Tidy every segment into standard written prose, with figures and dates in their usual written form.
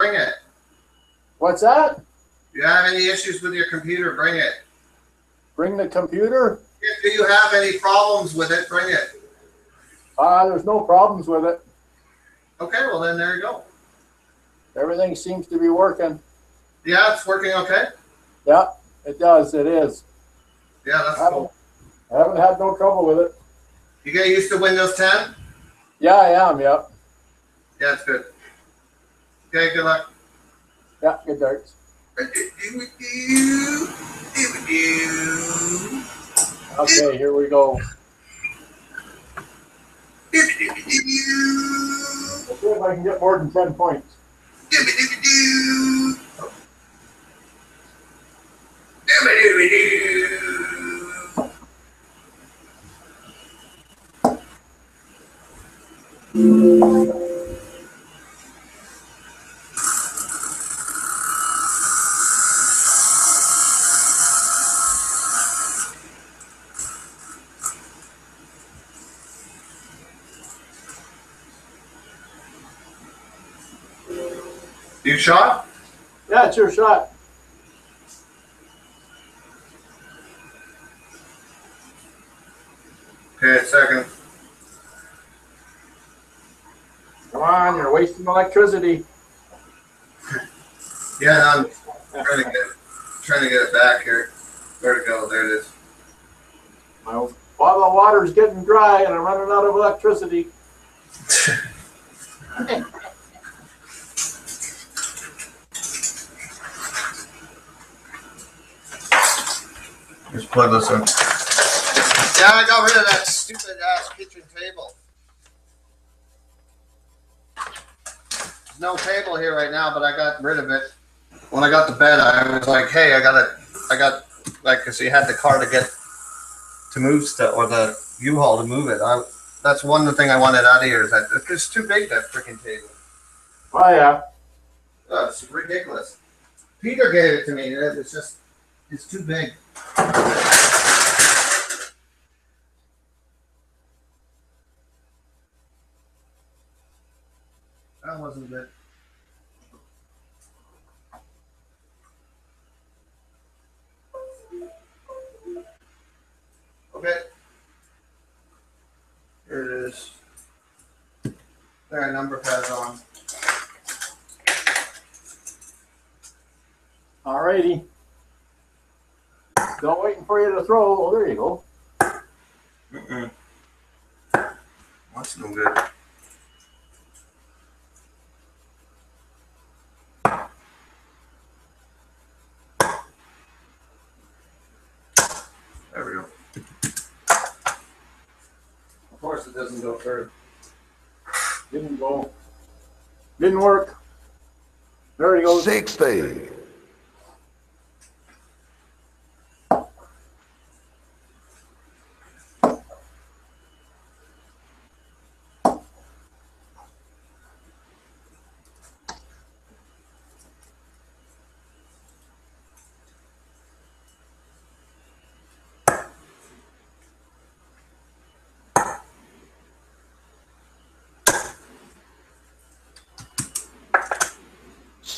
bring it. What's that? If you have any issues with your computer, bring it. Bring the computer? If you have any problems with it, bring it. There's no problems with it. Okay, well then there you go. Everything seems to be working. Yeah, it's working okay? Yeah, it does. It is. Yeah, that's cool. I haven't had no trouble with it. You get used to Windows 10? Yeah, I am, yeah. Yeah, it's good. Okay, good luck. Yeah, good darts. Okay, here we go. Let's see if I can get more than 10 points. You shot? Yeah, it's your shot. Okay, second. Come on, you're wasting electricity. Yeah, I'm trying to get it back here. Where'd it go? There it is. My bottle of water is getting dry and I'm running out of electricity. Just plug this in. Yeah, I got rid of that stupid ass kitchen table. There's no table here right now, but I got rid of it. When I got the bed, I was like, hey, because you had the car to move stuff, or the U-Haul to move it. That's one thing I wanted out of here, is that it's too big, that freaking table. Oh, yeah. Oh, it's ridiculous. Peter gave it to me. It's too big. That wasn't good. Okay. Here it is. There, number pad's on. Alrighty. Still waiting for you to throw. Oh, there you go. That's no good. There we go. Of course it doesn't go through. Didn't go. Didn't work. There he goes. 60.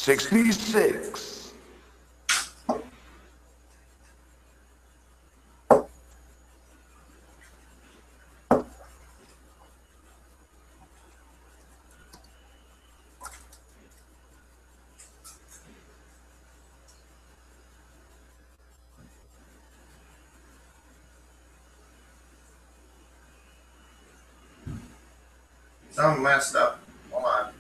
$66. Something messed up. Hold on.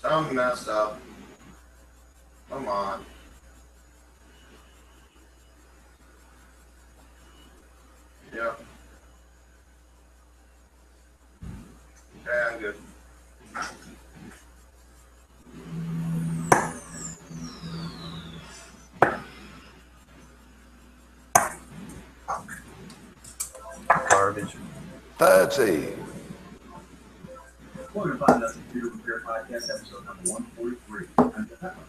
Something messed up. Come on. Yep. Okay, I'm good. Garbage. 30. Welcome to Find Out Computer Repair Podcast, episode number 143. I'm Jeff Pepper.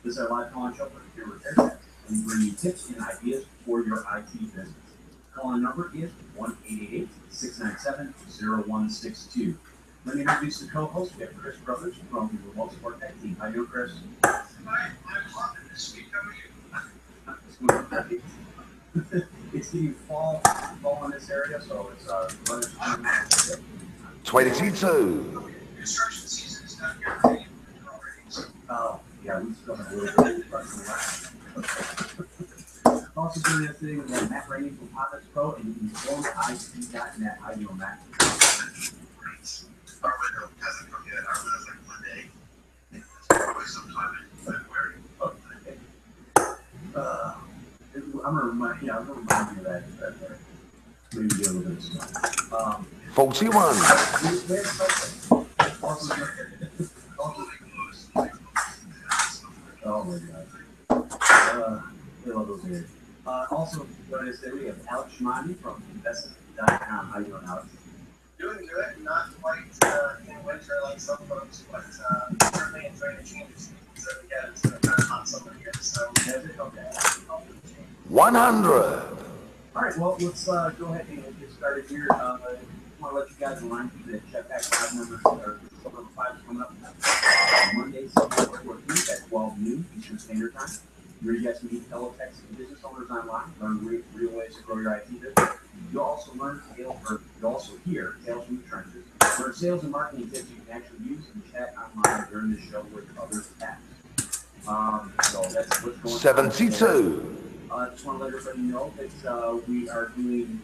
This is our live call-in show for computer repair techs, and we bring you tips and ideas for your IT business. Call-in number is 1-888-697-0162. Let me introduce the co-host. We have Chris Brothers from the Remote Support Tech Team. How you doing, Chris? Hi, I'm hopping this week. How are you? It's getting fall in this area, so it's runners. 22. Construction season is done here already. Oh, yeah, we still have a little bit of Also doing that thing with Matt Rainey from Pockets Pro and informedIT.net. How you doing, Matt? Our winter hasn't come yet. Our winter's like Monday. It's probably sometime in February. I'm gonna remind you of that. Maybe do a little bit of snow. 41. Oh my God. We love those areas. Also, joining us today, we have Alex Shimani from Invested.com. How you doing, Alex? Doing good. Not quite in winter like some folks, but certainly enjoying the changes. So yeah, it's kind of hot summer here. So Has it? Okay. 100. All right, well, let's go ahead and get started here. I want to let you guys remind you that Jetpack 5 members are Silver 5 is coming up Monday, September 14th at 12 noon Eastern Standard Time. Where you guys can meet fellow techs and business owners online, learn real ways to grow your IT business. You'll also hear Tales from the Trenches, learn sales and marketing tips you can actually use and chat online during the show with other techs. So that's what's going on. 72. I just want to let everybody know that we are doing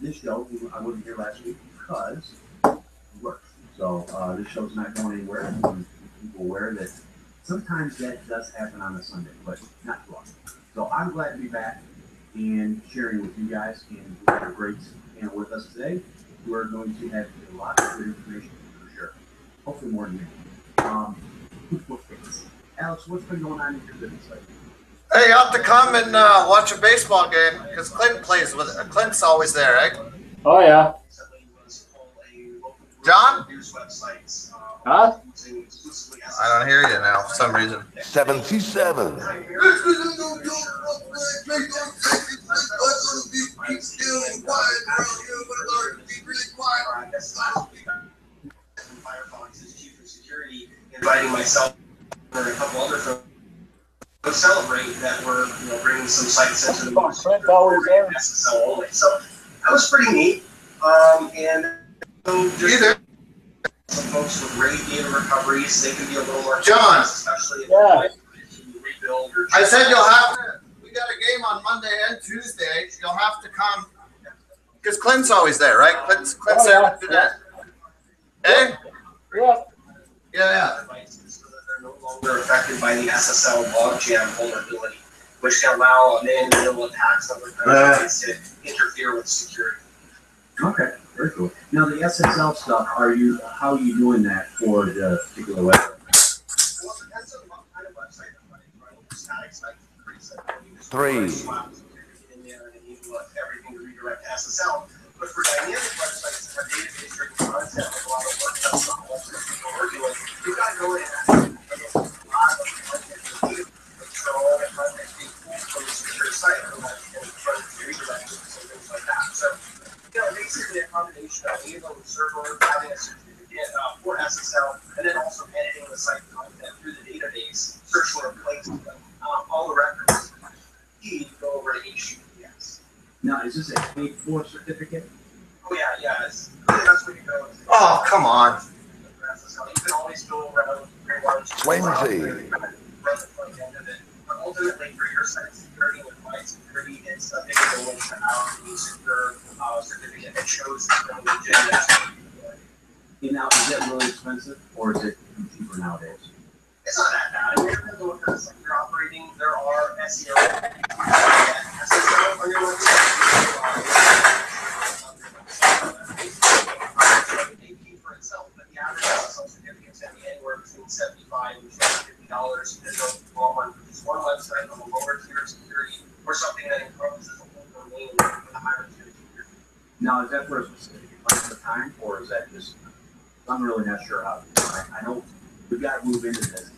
this show. I wasn't here last week because of work. So this show's not going anywhere. I want to make people aware that sometimes that does happen on a Sunday, but not too often. So I'm glad to be back and sharing with you guys. And we have a great panel with us today. We're going to have a lot of good information for sure. Hopefully more than you. Alex, what's been going on in your business lately? Hey, you have to come and watch a baseball game because Clint plays with it. Clint's always there, right? Oh, yeah. John? News websites. Huh? I don't hear you now for some reason. 77. Firefox's chief of security inviting myself and a couple other folks to celebrate that we're bringing some sites into the Clint's always there. SSL only. So that was pretty neat. And so just some folks with radiator recoveries, they can be a little more John. especially if Yeah. you rebuild or I said you'll have to. We got a game on Monday and Tuesday. You'll have to come because Clint's always there, right? Clint's there to do that. Hey? Yeah. Yeah. devices so that they're no longer affected by the SSL logjam vulnerability, which can allow man-in-the-middle attacks on other countries to interfere with security. Okay, very cool. Now the SSL stuff, how are you doing that for the particular website? Well, it depends on what kind of website I'm running. Static sites are pretty simple. You just 3. in there and you want everything to redirect to SSL. But for dynamic websites that have database-driven content, like a lot of WordPress stuff, we're doing, you've got to go in and a lot of content to so all the content being pulled from the secure site, otherwise you can try to redirect it and things like that. So, basically a combination of enabling the server, having a certificate for SSL, and then also editing the site content through the database, search for a place, all the records. You need to go over to HTTPS. Now, is this a paid for certificate? Oh yeah, it's the best way to go. Oh, come on. You can always go around very large. 20. Run the front end of it. But ultimately, for your site security and client security, it's a big link to our secure certificate that shows the legit. And now, is that really expensive, or is it cheaper nowadays? It's not that bad. I mean, depends on what kind of site you're operating. There are SEO SSL on your website. They pay for itself, but the average SSL certificate can be anywhere between $75 and $50. There's no small one for just one website on the lower tier of security, or something that encompasses a whole domain with a higher tier of security. Now, is that for a specific length of time, or is that just? I'm really not sure how. I know we've got to move into this.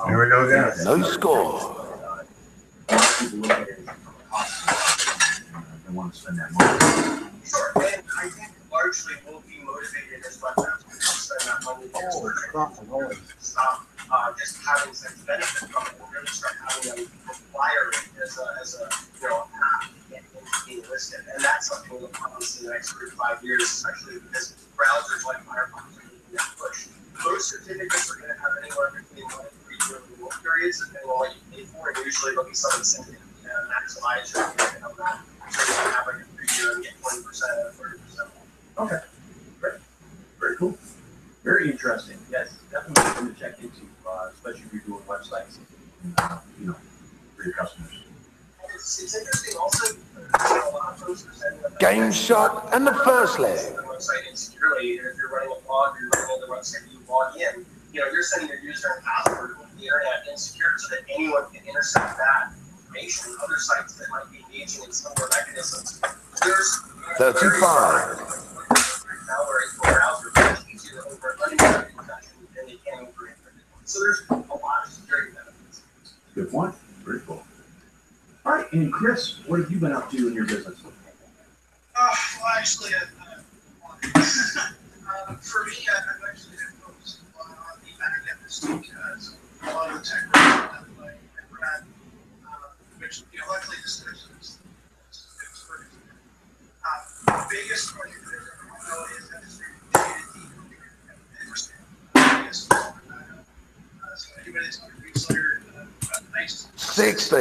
Here we go again. No score. A lot of people look at it from a cost. They want to spend that money. Sure, and I think largely we'll be motivated as well stop just having such benefit from it. We're going to start having them require it as a path to get into being listed. And that's something we'll probably see in the next 3 to 5 years, especially because browsers like Firefox are making that push. Those certificates are going to have anywhere between 1 and 3 year renewal periods, depending on what you pay for. And usually there'll be some incentive to maximize your payment on that. So you can have like a 3 year and get 20% or 30%. Okay. Great. Very cool. Very interesting. Yes, definitely something to check into, especially if you're doing websites, for your customers. It's interesting also, a lot of folks are saying that Game shot and the first leg. the website insecurely, and if you're running a blog, you're running on the website, you log in, you're sending your user and password over the internet insecure so that anyone can intercept that information. Other sites that might be engaging in similar mechanisms. There's 35. malware into a browser, but it's easier over unencrypted connection than they can over encrypted. So there's a lot of security benefits. Good point. Very cool. All right, and Chris, what have you been up to in your business? Well, actually, for me, I've actually been focused on the back end this week. So a lot of the tech work done by Brad, which, luckily this is working. The biggest project that I know is that it's so anybody that's on your newsletter, nice 60.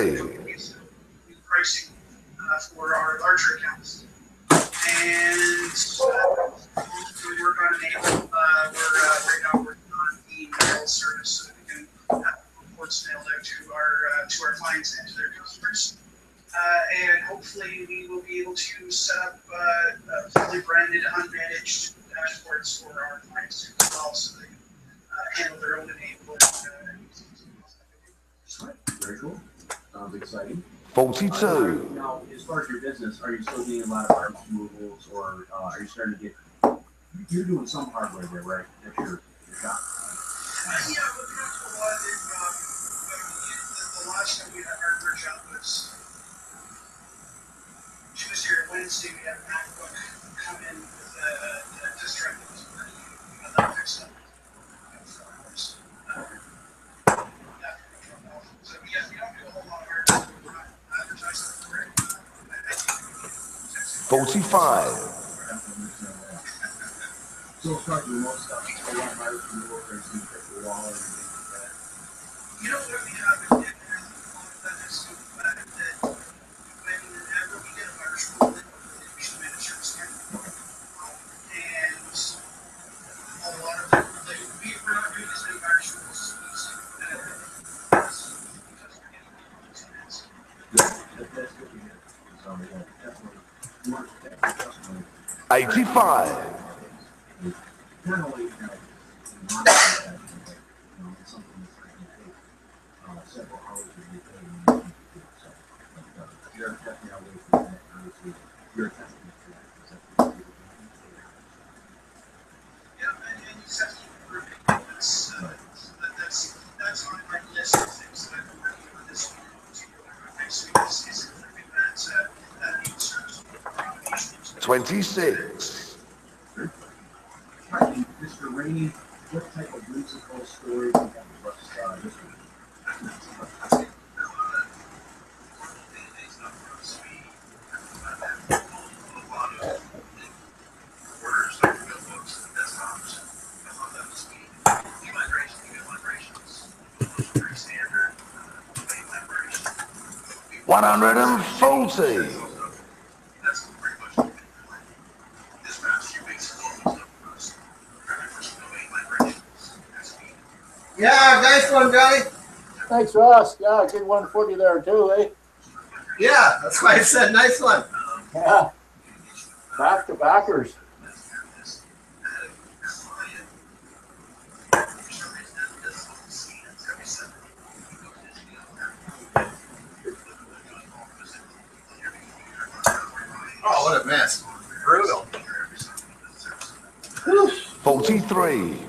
pricing for our larger accounts. And we work on enable. We're right now working on the mail service so that we can have reports mailed out to our clients and to their customers. And hopefully we will be able to set up fully branded, unmanaged dashboards for our clients as well, so they can handle their own enable. Very cool. Sounds exciting. 42. Now, as far as your business, are you still doing a lot of parts removals, or are you starting to get? You're doing some hardware there, right? At your shop. Yeah, we're doing a lot of the last time we had our hardware shop was Tuesday or Wednesday. We had a MacBook come in with a disk drive that was working. We got that fixed up. So yeah, we don't do a whole lot of hardware. We're not advertising for it. 45. So as far as remote stuff, it's a lot harder to move over and see the wall and things like that. What we have is that is so bad that whenever we get a virus rule, we should manage your scan. And a lot of them, we're not doing as many virus rules because we're getting these. Yeah, that's good to hear. So yeah, definitely. You want to protect your customer. 85. Not only monitor that, it's something that's going to take several hours of your day to do. So, you're definitely away from that. Obviously, you're a testament to that. Yeah, and you just have to keep improving. That's on my list of things that I've been working on this week. Next week is improving that new service automation. 26. All right, Mr. Rainey, what type of musical story do you have for us this week? Standard 140. Yeah, nice one, Johnny. Thanks, Ross. Yeah, good one for you there too, eh? Yeah, that's why I said nice one. Yeah. Back to backers. Oh, what a mess. Brutal. 43.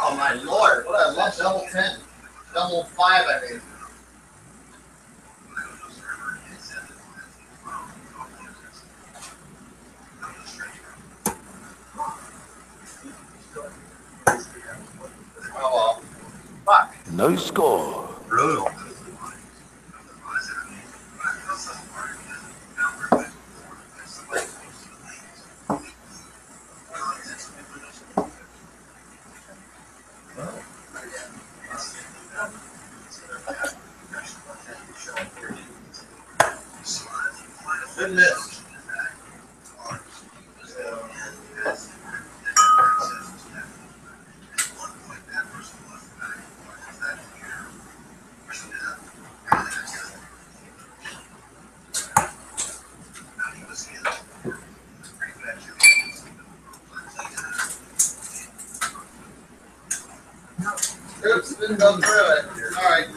Oh my lord, what I love double 10. Double 5, I mean. Oh well. Fuck. No score. Brutal. Good miss. Oops, didn't go through it. Alright.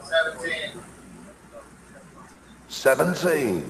17. 17.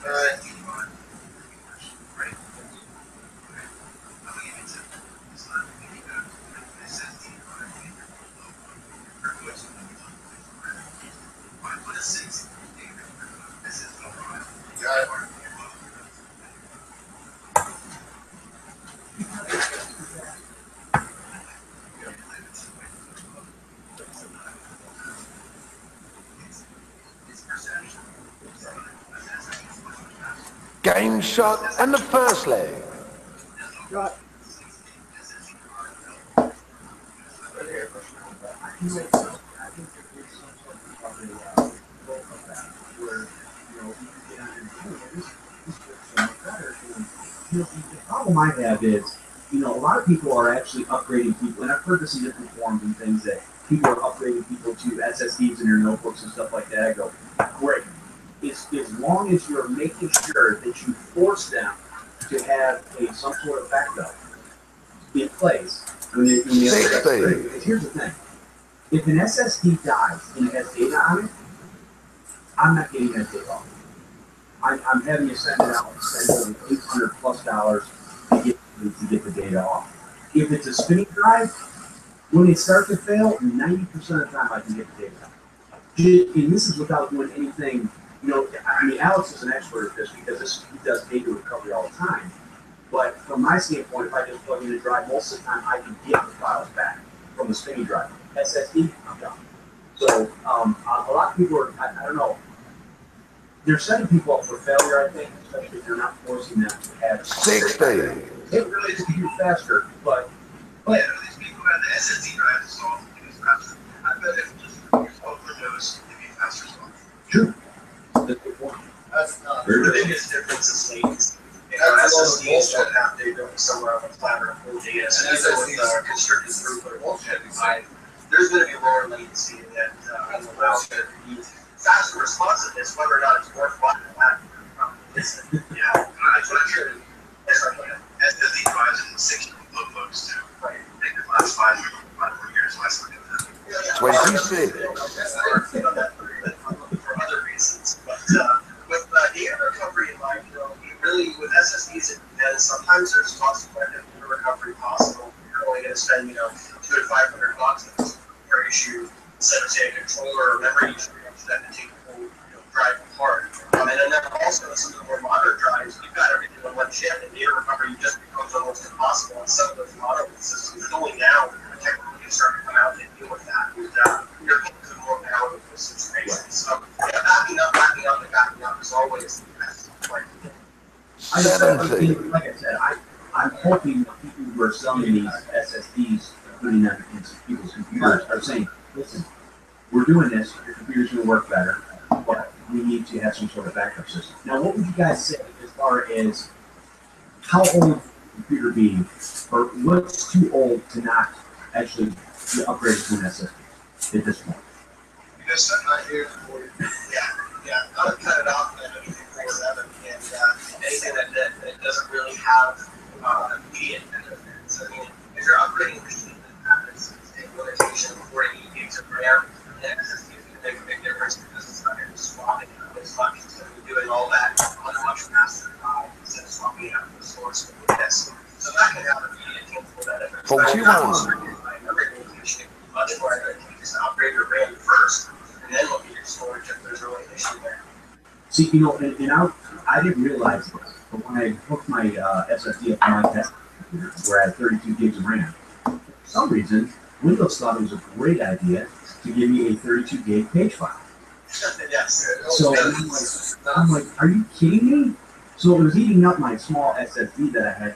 Alright. Got it. Game shot and the first leg. The problem I have is, a lot of people are actually upgrading people, and I've heard this in different forms and things, that people are upgrading people to SSDs in their notebooks and stuff like that. I go, great. As long as you're making sure that you force them to have some sort of backup in place when they upgrade. Because here's the thing. If an SSD dies and it has data on it, I'm not getting that data off. I'm having to spend over $800+ to get the data off. If it's a spinning drive, when it starts to fail, 90% of the time I can get the data off. And this is without doing anything. Alex is an expert at this because he does data recovery all the time. But from my standpoint, if I just plug in a drive, most of the time I can get the files back from the spinning drive. SSD, I'm done. So a lot of people are, I don't know, they're setting people up for failure, I think, especially if you're not forcing them to have 60. It really is to do faster, but Yeah, these people who have the SSD drive installed, it's faster. I bet if just open Windows, it'd be faster as well. true. That's a good point. That's not The biggest difference is latency. SSDs don't have data somewhere on the planet or full data. So even with constricted throughput, there's going to be lower latency that allows you to be faster responsiveness, whether or not it's worthwhile. Yeah, that's what I'm sure. SSD drives in 60 notebooks too. Right. They could last 5 more years less than that. 26. For other reasons, but with data recovery in mind, really with SSDs, sometimes there's cost-effective data recovery possible. You're only going to spend, $200 to $500 per issue instead of say a controller or memory issue that to take the whole drive apart. And then also some of the more modern drives, you've got everything on one chip, and data recovery just becomes almost impossible on some of those modern systems. It's only now technically starting to come out and do always the best. Like, Like I said, I'm hoping that people who are selling these SSDs, putting them in people's computers, are saying, listen, we're doing this, your computer's going to work better, but we need to have some sort of backup system. Now, what would you guys say as far as how old computer be, or what's too old to not actually be upgraded to an SSD at this point? because I'm not here for, I would cut it off at anything 4.7 and anything that doesn't really have immediate benefits. I mean, if you're upgrading a machine that has a limitation of 48 gigs of RAM, the SSD is going to make a big difference because it's not going to be swapping out as much. It's going to be doing all that on a much faster drive instead of swapping out the source with the disk. So that can have immediate tangible benefits. Much more I think you just upgrade your RAM first, and then look at your storage if there's really an issue there. See, you know, and I didn't realize this, but when I hooked my SSD up to my test computer, where I had 32 gigs of RAM, for some reason, Windows thought it was a great idea to give me a 32 gig page file. Yes. So I'm like, are you kidding me? So it was eating up my small SSD that I had.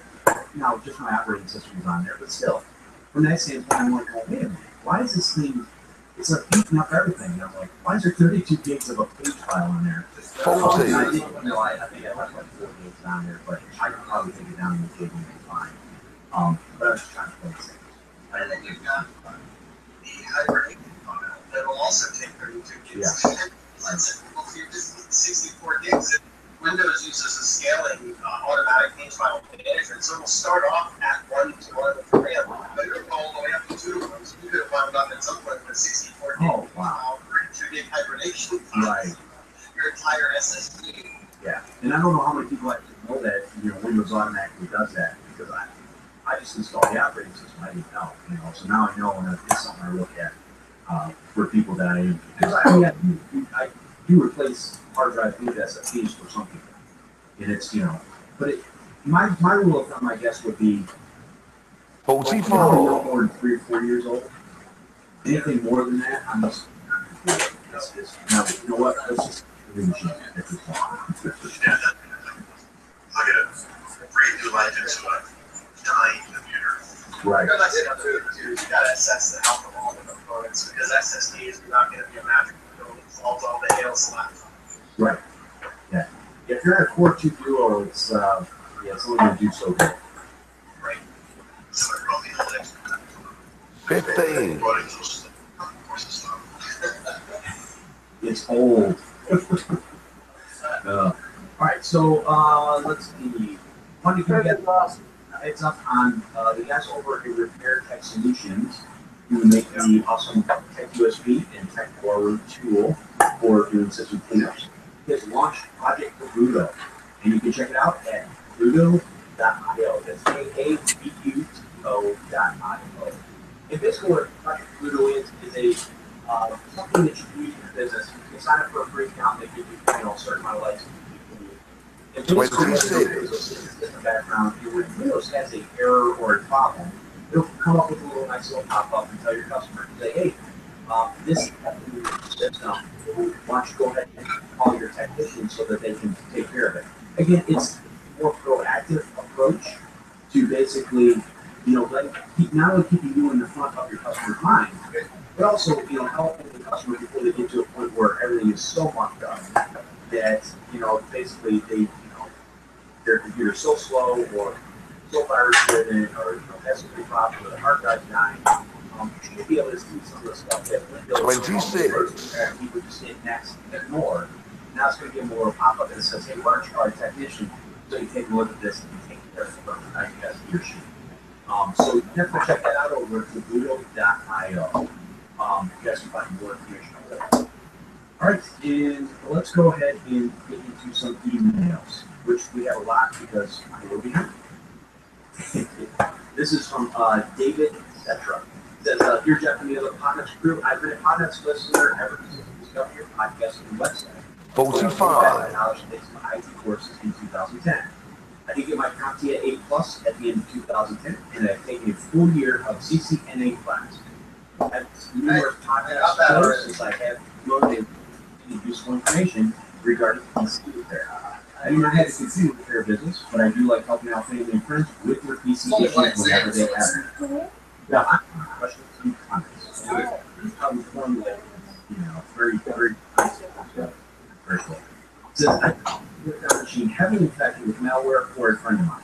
Now, just my operating system was on there, but still, from that standpoint, I'm like, oh, wait a minute. Why is this thing, it's like eating up everything. And I'm like, why is there 32 gigs of a page file on there? I think I left like 4 gigs on there, but I could probably take it down to a gig and be fine. But I was just trying to play it safe. And then you've got the hibernation file that will also take 32 gigs. Yeah. If you're just 64 gigs, Windows uses a scaling automatic page file management, so it'll start off at 1 to 1 with RAM, but it'll go all the way up to 2 to 1. So you could have wound up at some point with 64 gig file, 32 gig hibernation file, Right. your entire SSD. Yeah. And I don't know how many people actually know that, you know, Windows automatically does that, because I just installed the operating system. I didn't know, you know, so now I know, and it's something I look at for people that because I do replace hard drive boot SSDs for some people, and it's, you know, but my rule of thumb, I guess, would be probably no more than 3 or 4 years old. Anything more than that, I'm just now, you know what? Let's just do the machine at this point. I'll get a breathe new life into a dying computer. Right. That's it too. You gotta assess the health of all the components, because SSD is not going to be a magic pill that solves all the ails laptop. Right. Yeah. If you're at a Core 2 Duo, it's only going to do so good. Right. So it probably the next 15. It's old. All right, so let's see. When did you get heads up on the guys over at Repair Tech Solutions who make the awesome Tech USB and Tech Forward tool for doing system cleanups? It's launched Project Kabuto, and you can check it out at kabuto.io. That's KABUTO.io. And basically what Project Kabuto is something that you use in your business. You can sign up for a free account, they give you, a certain amount of license. In the background, when Windows has an error or a problem, it'll come up with a little nice little pop-up and tell your customer, say, hey, this is happening with your system. Why don't you go ahead and call your technician so that they can take care of it. Again, it's a more proactive approach to basically, not only keeping you in the front of your customer's mind, but also, helping the customer before they get to a point where everything is so mucked up that, basically their computer's so slow or so virus driven or, has a big problem with a hard drive dying. You should be able to see some of the stuff that Windows 26. And people just hit next and ignore. Now it's going to get more pop-up that says, hey, why don't you call a technician so you take a look at this and take care of it. I guess your sheet. So definitely check that out over at kabuto.io. You guys can find more information on that. All right, and let's go ahead and get into some emails, which we have a lot because we're behind. This is from David Cetra. It says, Dear Jeff and the other Podnuts crew, I've been a Podnuts listener ever since I discovered your podcast and website. 45. Knowledge takes my IT courses in 2010. I did get my CompTIA A+ at the end of 2010, and I've taken a full year of CCNA class. I have numerous podcast courses I have loaded and useful information, regarding PC repair. I do not have a PC repair business, but I do like helping out family and friends with their PC issues whenever they have them. Now, I have questions and comments. Here's how we formulate, very, very basic stuff. Very cool. It says, I worked on a machine heavily infected with malware for a friend of mine.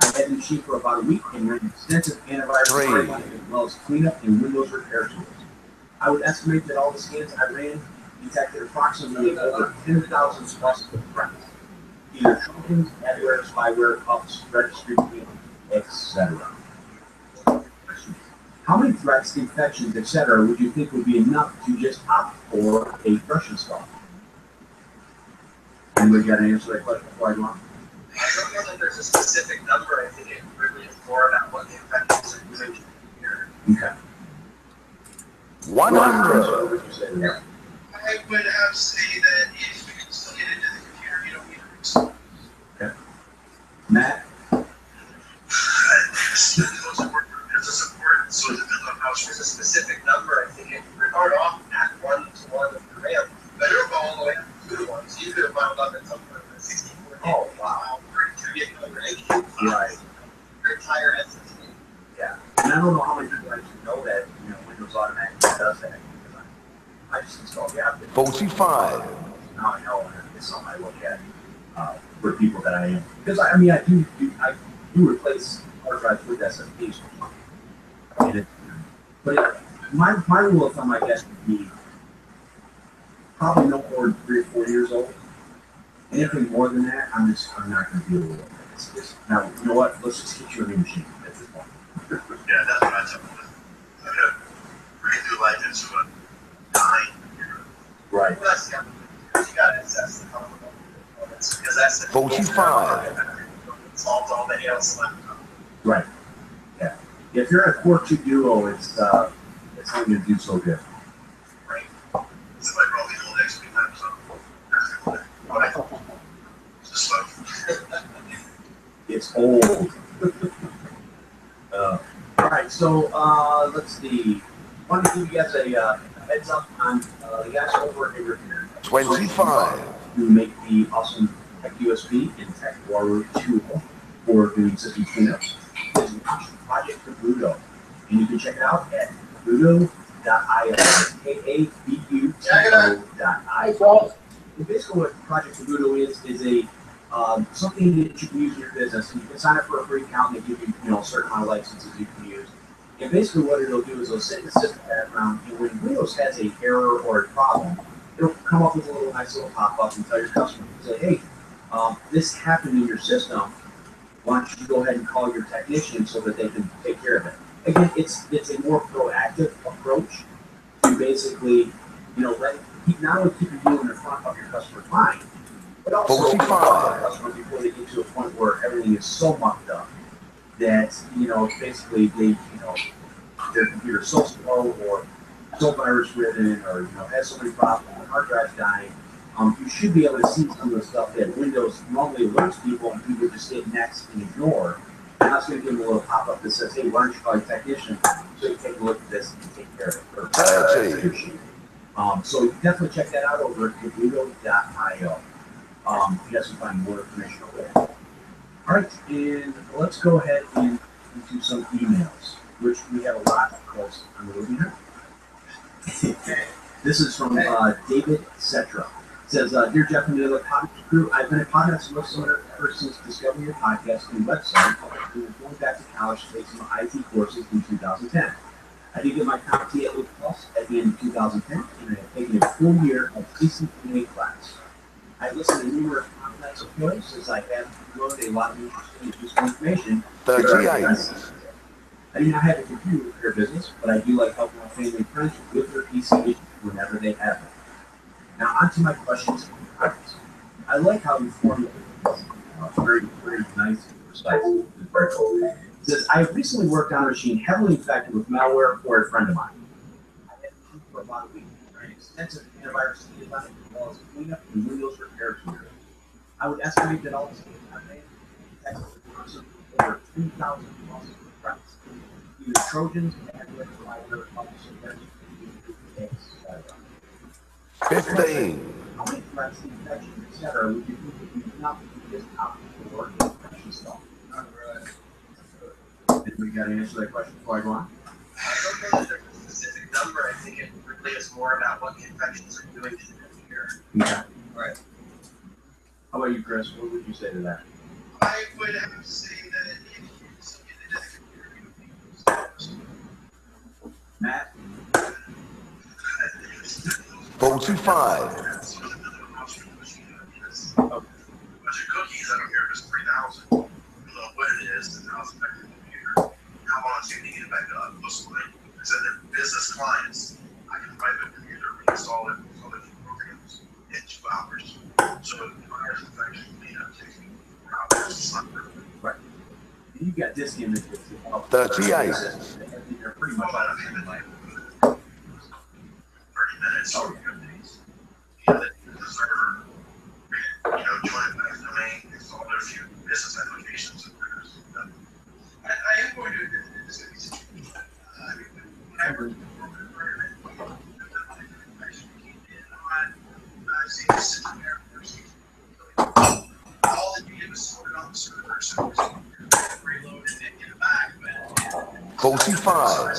I had the machine for about a week and ran extensive antivirus training as well as cleanup and Windows repair tools. I would estimate that all the scans I ran detected approximately over 10,000 plus threats, either Trojans, adware, spyware, puffs, registry, etc. How many threats, infections, etc. would you think would be enough to just opt for a fresh install? Anybody got an answer to that question before I go on? I don't know that there's a specific number. I think it really is more about what the infections are doing here. Okay. 100. What would you say to that? I would have to say that if you can still get into the computer, you don't need to install. Matt? There's a support, so it depends on how there's a specific number. I think it would start off at 1-to-1 with the RAM, but it'll go all the way up to 2-to-1. So you could have wound up at something like 64 gig. Oh, wow. 32 gig of Right. your entire SSD. Yeah. And I don't know how many people actually know that, Windows automatically does that. Because I just installed the app. 45. Now I know, and it's something I look at for people that I am. Because I do replace hard drives with SSDs. My rule of thumb, I guess, would be probably no more than 3 or 4 years old. Anything more than that, I'm not going to deal with it. It's just, now, you know what? Let's just get you a new machine at this point. Yeah, that's what I tell them. I'm going to redo life into a 9. Right. Well, that's you got to assess the components because that's the 45. solves all the else left. Right. Yeah. If you're a Core 2 Duo, it's not going to do so good. Right. It's like all the old XP times it's just slow. It's old. All right, so let's see. I want to give you guys a heads up on the guys over at Repair. 25. Who make the awesome Tech USB and Tech Warrior tool for doing system cleanups. It's Project Kabuto, and you can check it out at kabuto.io. KABUTO.io. And basically, what Project Kabuto is a something that you can use in your business. And you can sign up for a free account and they give you, a certain amount of licenses you can use. And basically, what it'll do is it'll set the system background, and when Windows has a error or a problem, it'll come up with a little nice little pop-up and tell your customer, say, hey, this happened in your system. Why don't you go ahead and call your technician so that they can take care of it? Again, it's a more proactive approach to basically, not only keep you in the front of your customer's mind, but also the customer before they get to a point where everything is so mucked up that, basically their computer's so slow or so virus ridden or, has so many problems, the hard drive's dying. You should be able to see some of the stuff that Windows normally alerts people and people just hit next and ignore. And that's going to give them a little pop-up that says, hey, why don't you call your technician so you can take a look at this and take care of it. So definitely check that out over at kabuto.io. You guys can find more information over there. All right, and let's go ahead and do some emails, which we have a lot of calls on the webinar. This is from David Cetra. It says, Dear Jeff and the other podcast crew, I've been a podcast listener ever since discovering your podcast and website, and going back to college to take some IT courses in 2010. I did get my CompTIA at Luke Plus at the end of 2010, and I have taken a full year of CCNA class. I've listened to numerous podcasts of yours since I have learned a lot of interesting and useful information. 38. I do not have a computer repair business, but I do like helping my family and friends with their PC issues whenever they have them. Now, on to my questions and comments. I like how you formulate very, very nice and precise. It's very cool. It says, I recently worked on a machine heavily infected with malware for a friend of mine. I had it for about a week, running extensive antivirus on it, as well as cleanup and Windows repair tools. I would estimate that all the scans I made detected over 3,000 plus threats, either Trojans, adware, spyware, puffs, 15. How many anthrax infection, etc., would you think that you not just opt for infection stuff? Did we got to answer that question before I go on? I don't know that there's a specific number. I think it really is more about what the infections are doing to the computer. Yeah. Right. How about you, Chris? What would you say to that? I would have to say that if you something that is a computer, you would be Matt? 45. a bunch of cookies, I don't care if it's 3,000. I don't know what it is and how it's affecting the computer. How long it's taking to get it back up. Most of I said they're business clients. I can write a computer, reinstall it, install it programs in 2 hours. So the virus infection may not take hours. It's not perfect. Right. And you got disk images. 38. They're pretty much Well, all I the mean, same. like 30 minutes. Oh, So good days. You know, the server, join it back domain, install their few business applications. And I am going to admit that this is going to be a situation. Whenever the corporate environment, actually came in on, say, the system there, all the data was sorted on the server, so it was reloaded and get it back. But 45.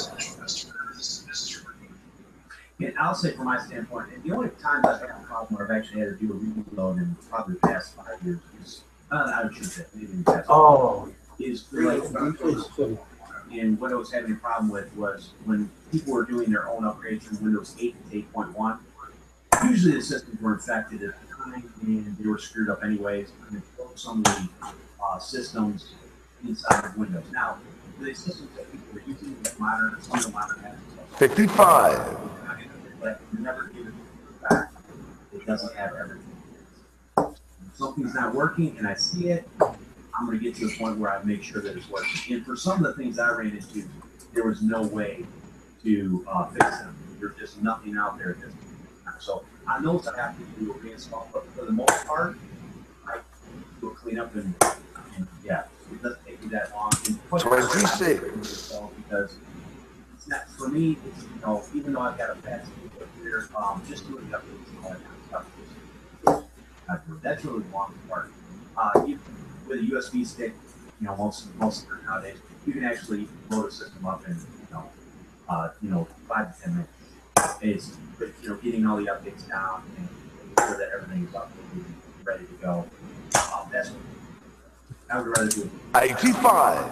And I'll say from my standpoint, and the only times I've had a problem where I've actually had to do a reload in probably the past 5 years is, I should say, maybe in the past, is like Windows. And what I was having a problem with was when people were doing their own upgrades from Windows 8 to 8.1, usually the systems were infected at the time and they were screwed up anyways. And it broke some of the systems inside of Windows. Now, the systems that people were using, like modern, some of the modern apps, 55. but never give it back. It doesn't have everything. If something's not working and I see it, I'm going to get to the point where I make sure that it's working. And for some of the things I ran into, there was no way to fix them. There's just nothing out there at this time. So on those, I have to do a reinstall. But for the most part, I do a cleanup and yeah, it doesn't take me that long. 26. Because it's not, for me, it's, even though I've got a fast computer, just doing the updates and all that kind of stuff. That's really the long part. Even with a USB stick, most of them nowadays, you can actually load a system up in, 5 to 10 minutes. It's, getting all the updates down and making sure that everything is updated and ready to go. That's what I would rather do. 85.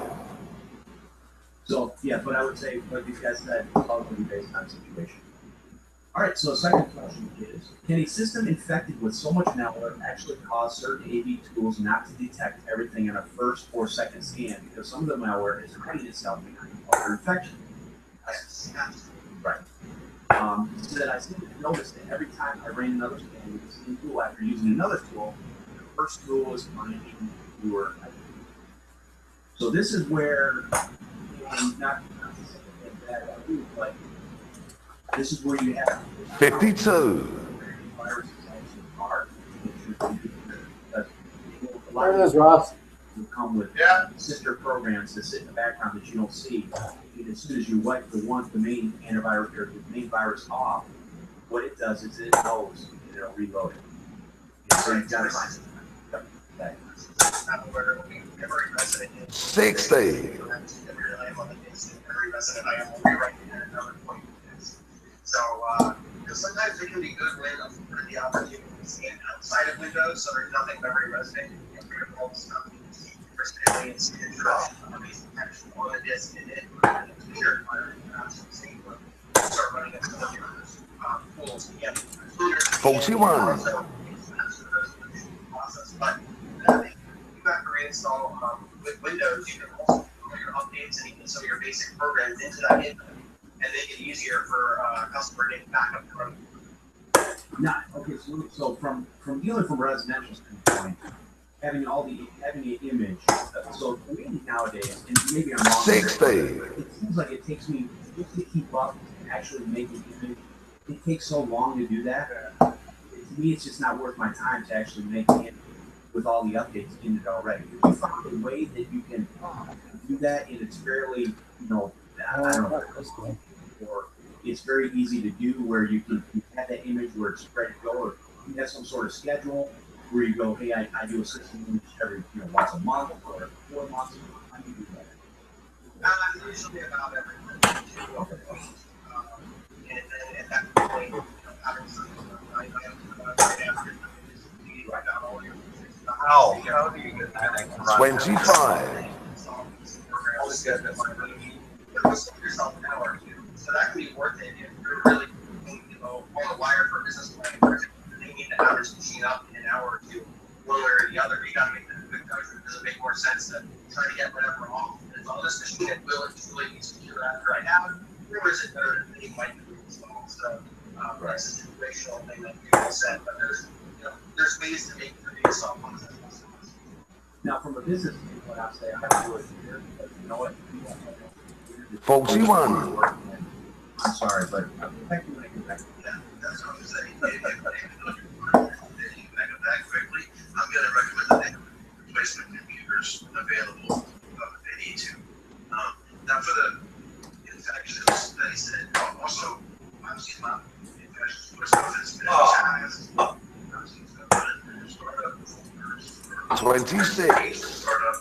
So, yeah, but I would say, like these guys said, it's all going to be based on situation. All right, so the second question is, can a system infected with so much malware actually cause certain AV tools not to detect everything in a first or second scan because some of the malware is hiding itself behind other infection? Right. So that I seem to notice that every time I ran another scan with the same tool after using another tool, the first tool was finding fewer. So this is where, not to say that I do, but this is where you have 52. viruses actually are. There it is, Ross. Will come with sister programs that sit in the background that you don't see. And as soon as you wipe the main antivirus or the main virus off, what it does is it knows and it'll reload it. And so you've got to find that. 60. Every resident I am will be right there at another point. So, because sometimes it can be good when the opportunity to scan outside of Windows, so there's nothing memory resident. You can get rid of all the stuff you can see first and see it drop on the disk and then put it in the computer environment. Start running it some of your tools together. 41. Process, but you have to reinstall with Windows. You can also put your updates and even some of your basic programs into that and make it easier for a customer to get back up and running. Okay, so from dealing from a residential standpoint, having the image. So for me nowadays, and maybe I'm wrong, 60. it seems like it takes me just to keep up and actually make an image. It takes so long to do that. To me, it's just not worth my time to actually make the image with all the updates in it already. If you found a way that you can do that, and it's fairly, I don't know, or it's very easy to do where you have that image where it's ready to go, or you have some sort of schedule where you go, hey, I do a system every, once a month or 4 months. How do you do that? Usually about every month. Okay. And then at that point, obviously, I got all your How do you get that to run? 25. always get that yourself an hour or two. So that can be worth it if you're really, on the wire for business planning. They need to have this machine up in an hour or two. One way or the other, you got to make that a good judgment. Does it make more sense to try to get whatever off? And it's all this machine that will and truly be secure after I have, or is it better that they might be installed? So that's a situational thing that people said, but there's ways to make the install process. Now, from a business standpoint, I'd say I do it here, but you know what? 41. I'm sorry, but I'll get back to you when I get back. Yeah, that's what I'm saying. If you can back up that quickly, I'm going to recommend that they have replacement computers available if they need to. Now, for the infections that he said, also, I've seen a lot of infections where stuff has been startup folders. 26. Startup.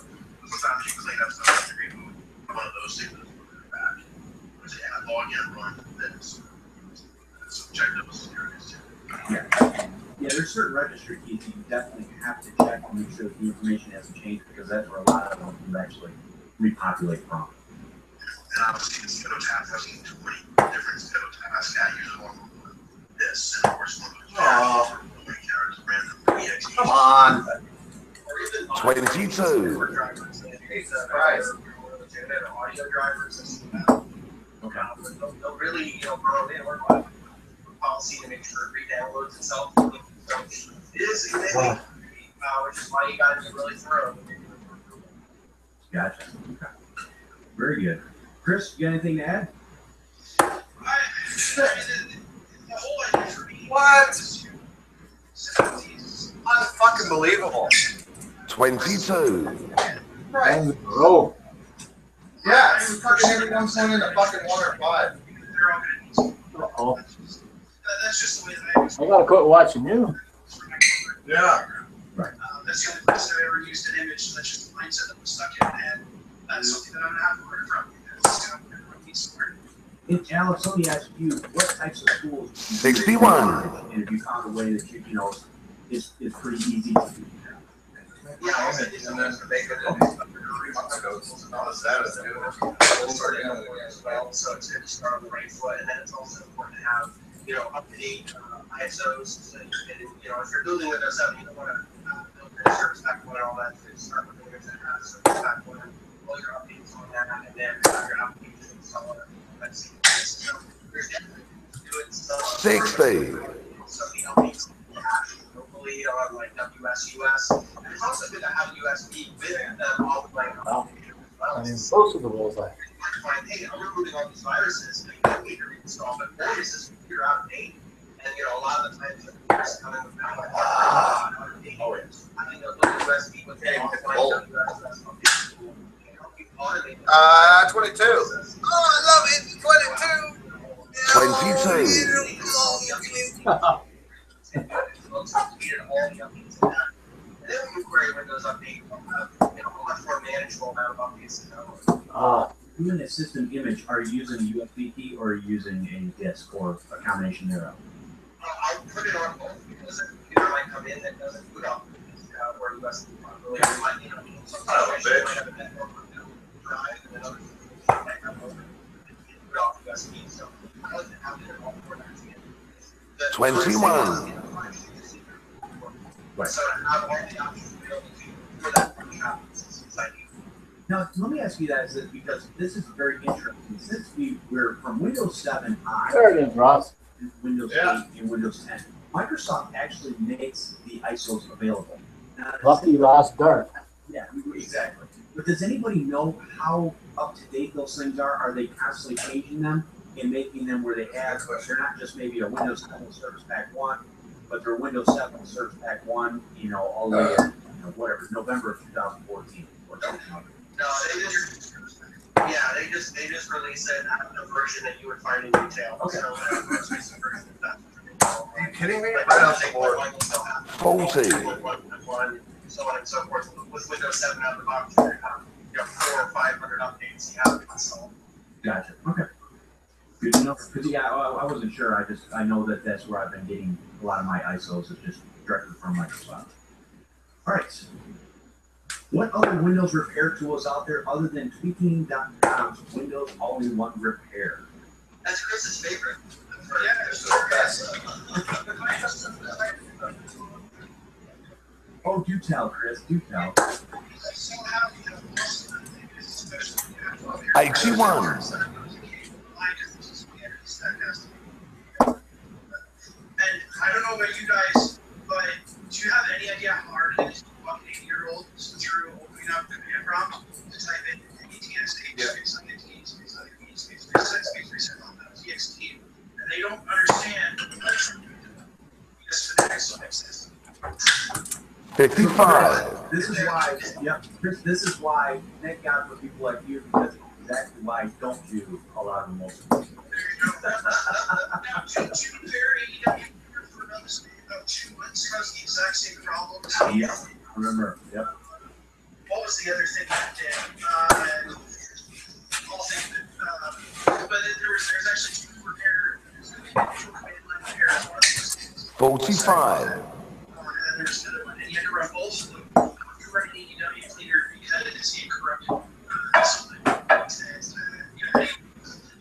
Sometimes you clean up stuff and remove one of those things that's back. Which they have login run that's check those securities too. Yeah, there's certain registry keys that you definitely have to check and make sure that the information hasn't changed because that's where a lot of them can actually repopulate from. And obviously, the schedule task, I've seen 20 different schedule tasks. I use one of this, and of course, one of the characters, random EXE. Come on. 22. Jesus Christ. Audio drivers. Okay. They'll really, grow in or what policy to make sure it re-downloads itself. So it is a thing, which is why you got to be really thorough. Gotcha. Okay. Very good. Chris, you got anything to add? What? Unfucking believable. 22. Right. Oh, Yeah, it's fucking everyone's going into fucking 1 or 5. They're all gonna oh. That's just the way that I gotta quit watching you. Yeah. That's the only place I've ever used an image. So that's just the mindset that was stuck in my head. That's something that I'm gonna have to learn from. Because everyone needs to learn. And Alex, let me ask you, what types of schools? 61. And if you found a way that is pretty easy to do. Yeah, I was And then they could 3 months ago, not as sad as it is. So it's good to start on the right foot, and then it's also important to have, up-to-date ISOs. So you can, if you're building Windows 7, you don't want to build your service pack 1 and all that. So you start with Windows that has service pack 1, all your updates on that, and then have your application installer. That's so there's definitely do it. 60. So the updates locally on like WSUS, and it's also good to have USB with all the blank applications as well. I mean, most of the rules I. Find, hey, I'm removing all these viruses, and you don't need to reinstall, but boy, is this computer out of date. And a lot of the times the computers come in with out of date. I think a little USB with WSUS help you automate. 22. Oh, I love it. 22. And then when you query Windows update, a much more manageable amount of updates to download. Doing a system image, are you using a USB key or are you using a disk or a combination thereof? I'll put it on both because a computer might come in that doesn't boot up or USB properly. It might, sometimes you might have a network drive and another might have boot off USB. So I like to have it in all formats. 21. So I have all the options to be able to do for that workshop. Now, let me ask you that because this is very interesting. Since we're from Windows 7 on, There it is, Ross. Windows 8 and Windows 10, Microsoft actually makes the ISOs available. Now, Lucky Ross Dart. Yeah, exactly. But does anybody know how up to date those things are? Are they constantly changing them and making them where they have, they're not just maybe a Windows 7 Service Pack 1, but they're Windows 7 Service Pack 1, all the way in, whatever, November of 2014 or something like that. No, they just release it out of the version that you would find in retail. Okay. So, most recent version, that's what Are you kidding me? Right off the board. 40. So on and so forth. With Windows 7 out of the box, you have 400 or 500 updates you have to install. Gotcha. Okay. Good to know. Because yeah, I wasn't sure. I know that that's where I've been getting a lot of my ISOs is just directly from Microsoft. All right. What other Windows repair tools out there other than Tweaking.com's Windows All-in-One Repair? That's Chris's favorite. Yeah, it's the best. Oh, do tell, Chris. Do tell. 81. And I don't know about you guys, but do you have any idea how hard it is to walk an 8-year-old through opening up the command prompt to type in ETSD space on ETSD space on ETSD space space reset on TXT, and they don't understand this phonetics don't exist. 55. This is why, yep, Chris, this is why, thank God for people like you, because it's exactly why I don't do a lot of the most. There you go. Now, two very for another state about 2 months has the exact same problem. Yeah, I remember. Yep. What was the other thing that did? I'll think that, but there's actually 2 command line repairs. One of those 45. and then there's the other one, and you have to run both of them. You run an ADW cleaner because it's incorruptible.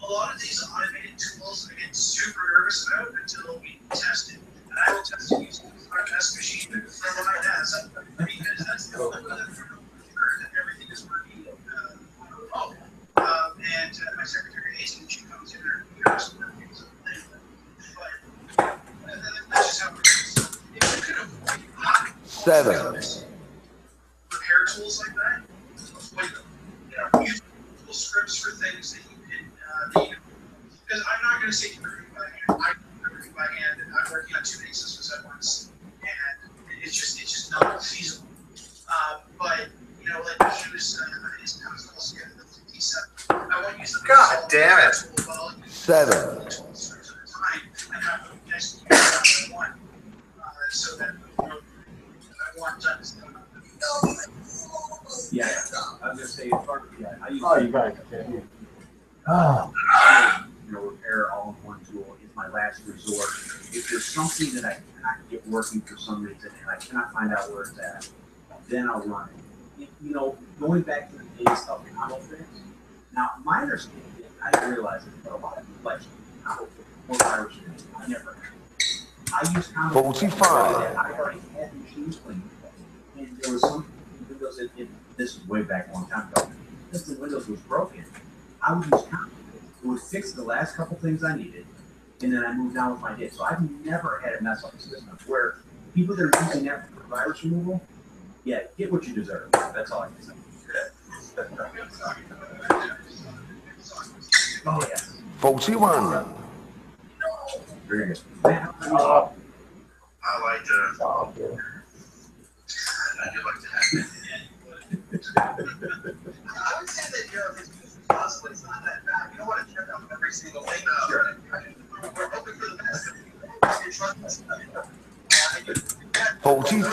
A lot of these automated tools I get super nervous about until we test it. And I will test it using our test machine from my desk because that's the only one from the computer that everything is working. And my secretary Hazen, she comes in her computer but that's just how it is. If you could avoid 7. repair tools like that, avoid them. Use little scripts for things that you can because I'm not going to say everything by hand. I'm everything by hand, and I'm working on 2 many systems at once, and it's just not feasible. But like use his tools together, the 57. I want to use the God damn it. 7. And have them next one, so that I want done. Yeah, I was gonna say, I use Oh, you guys. repair all-in-one tool is my last resort. If there's something that I cannot get working for some reason and I cannot find out where it's at, then I'll run it. Going back to the days of ComboFix. Now, my understanding, I didn't realize it, but a lot of people like ComboFix or virus fix. I never. I use ComboFix. 45. I already had machines cleaned, and there was some Windows. This was way back a long time ago. Since the Windows was broken, I would use ComboFix. It would fix the last couple things I needed, and then I moved on with my day. So I've never had a mess up the system where people that are using that for virus removal, yeah, get what you deserve. That's all I can say. Oh yeah. 41. Very good. Oh, I like to. oh, dear. I do like to have. I would say that his possibly it's not that bad. You don't want to check out every single thing. We're hoping for the best. You trust us. 43.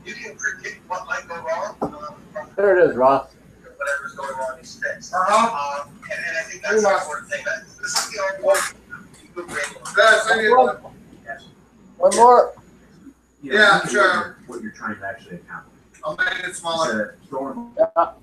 You can predict what might go wrong. There it is, Ross. Whatever's going wrong is fixed. Uh-huh. And I think that's the important thing. That's something I want you to bring. That's it. One more. You Yeah, know, sure. What you're trying to actually accomplish. I'll make it smaller. Throwing Yeah.